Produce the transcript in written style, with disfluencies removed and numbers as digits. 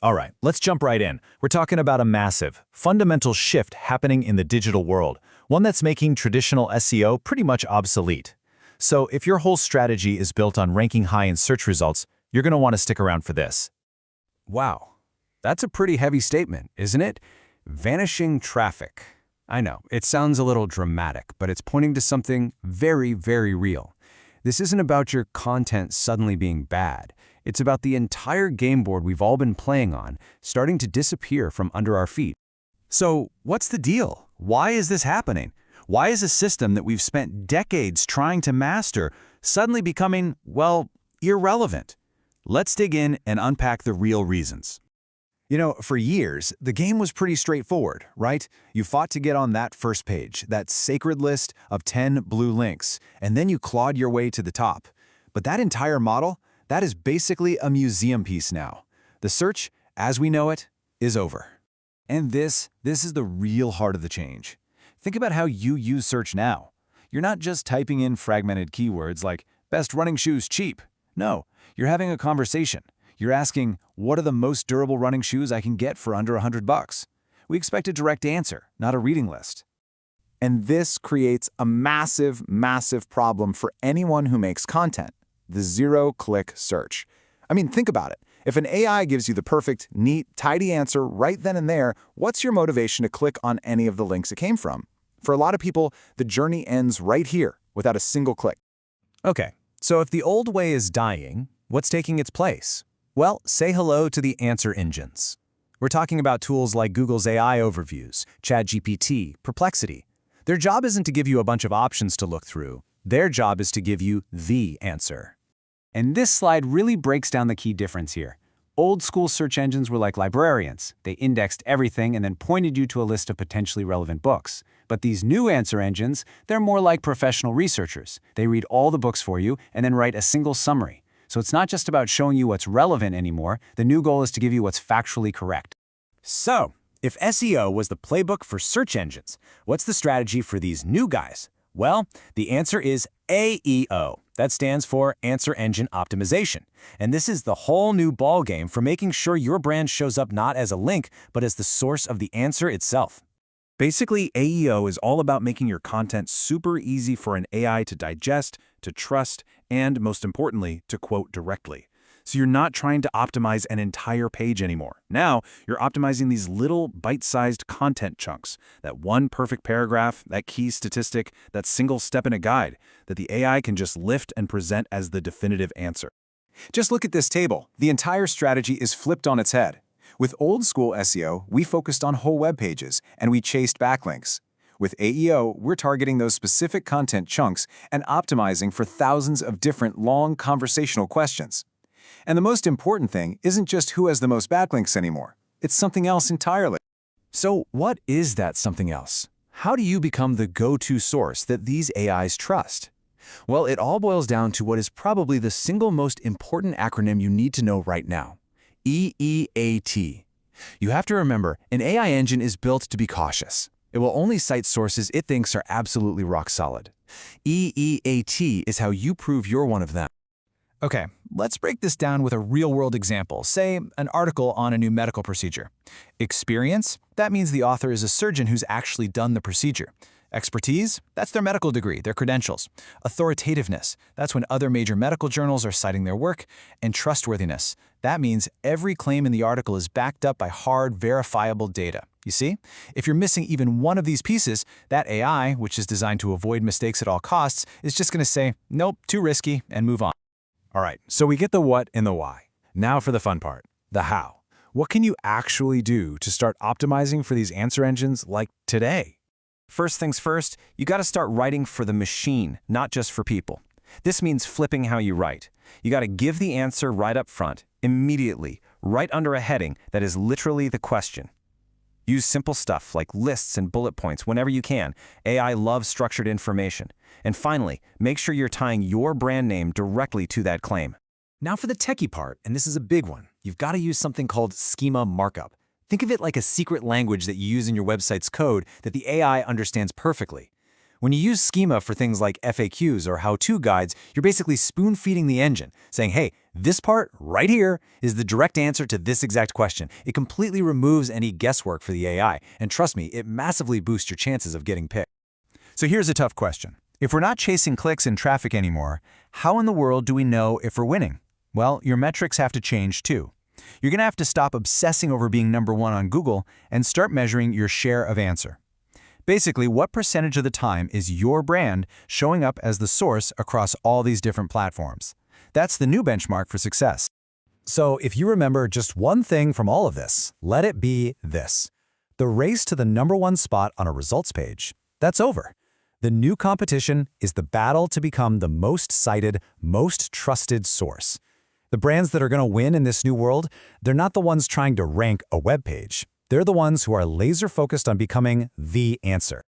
All right, let's jump right in. We're talking about a massive, fundamental shift happening in the digital world, one that's making traditional SEO pretty much obsolete. So if your whole strategy is built on ranking high in search results, you're going to want to stick around for this. Wow, that's a pretty heavy statement, isn't it? Vanishing traffic. I know, it sounds a little dramatic, but it's pointing to something very, very real. This isn't about your content suddenly being bad. It's about the entire game board we've all been playing on starting to disappear from under our feet. So what's the deal? Why is this happening? Why is a system that we've spent decades trying to master suddenly becoming, well, irrelevant? Let's dig in and unpack the real reasons. You know, for years, the game was pretty straightforward, right? You fought to get on that first page, that sacred list of 10 blue links, and then you clawed your way to the top. But that entire model, that is basically a museum piece now. The search, as we know it, is over. And this is the real heart of the change. Think about how you use search now. You're not just typing in fragmented keywords like best running shoes cheap. No, you're having a conversation. You're asking, what are the most durable running shoes I can get for under $100? We expect a direct answer, not a reading list. And this creates a massive, massive problem for anyone who makes content, the zero-click search. I mean, think about it. If an AI gives you the perfect, neat, tidy answer right then and there, what's your motivation to click on any of the links it came from? For a lot of people, the journey ends right here, without a single click. Okay, so if the old way is dying, what's taking its place? Well, say hello to the answer engines. We're talking about tools like Google's AI overviews, ChatGPT, Perplexity. Their job isn't to give you a bunch of options to look through. Their job is to give you the answer. And this slide really breaks down the key difference here. Old school search engines were like librarians. They indexed everything and then pointed you to a list of potentially relevant books. But these new answer engines, they're more like professional researchers. They read all the books for you and then write a single summary. So it's not just about showing you what's relevant anymore. The new goal is to give you what's factually correct. So, if SEO was the playbook for search engines, what's the strategy for these new guys? Well, the answer is AEO. That stands for Answer Engine Optimization. And this is the whole new ballgame for making sure your brand shows up not as a link, but as the source of the answer itself. Basically, AEO is all about making your content super easy for an AI to digest, to trust, and most importantly, to quote directly. So you're not trying to optimize an entire page anymore. Now, you're optimizing these little bite-sized content chunks, that one perfect paragraph, that key statistic, that single step in a guide, that the AI can just lift and present as the definitive answer. Just look at this table. The entire strategy is flipped on its head. With old-school SEO, we focused on whole web pages, and we chased backlinks. With AEO, we're targeting those specific content chunks and optimizing for thousands of different long conversational questions. And the most important thing isn't just who has the most backlinks anymore. It's something else entirely. So what is that something else? How do you become the go-to source that these AIs trust? Well, it all boils down to what is probably the single most important acronym you need to know right now. EEAT. You have to remember, an AI engine is built to be cautious. It will only cite sources it thinks are absolutely rock solid. EEAT is how you prove you're one of them. Okay, let's break this down with a real-world example, say an article on a new medical procedure. Experience? That means the author is a surgeon who's actually done the procedure. Expertise? That's their medical degree, their credentials. Authoritativeness? That's when other major medical journals are citing their work. And trustworthiness? That means every claim in the article is backed up by hard, verifiable data. You see? If you're missing even one of these pieces, that AI, which is designed to avoid mistakes at all costs, is just going to say, nope, too risky, and move on. All right, so we get the what and the why. Now for the fun part, the how. What can you actually do to start optimizing for these answer engines like today? First things first, you got to start writing for the machine, not just for people. This means flipping how you write. You got to give the answer right up front, immediately, right under a heading that is literally the question. Use simple stuff like lists and bullet points whenever you can. AI loves structured information. And finally, make sure you're tying your brand name directly to that claim. Now for the techie part, and this is a big one. You've got to use something called schema markup. Think of it like a secret language that you use in your website's code that the AI understands perfectly. When you use schema for things like FAQs or how-to guides, you're basically spoon-feeding the engine, saying, hey, this part right here is the direct answer to this exact question. It completely removes any guesswork for the AI, and trust me, it massively boosts your chances of getting picked. So here's a tough question. If we're not chasing clicks and traffic anymore, how in the world do we know if we're winning? Well, your metrics have to change too. You're going to have to stop obsessing over being number one on Google and start measuring your share of answer. Basically, what percentage of the time is your brand showing up as the source across all these different platforms? That's the new benchmark for success. So if you remember just one thing from all of this, let it be this. The race to the #1 spot on a results page, that's over. The new competition is the battle to become the most cited, most trusted source. The brands that are going to win in this new world, they're not the ones trying to rank a web page. They're the ones who are laser-focused on becoming the answer.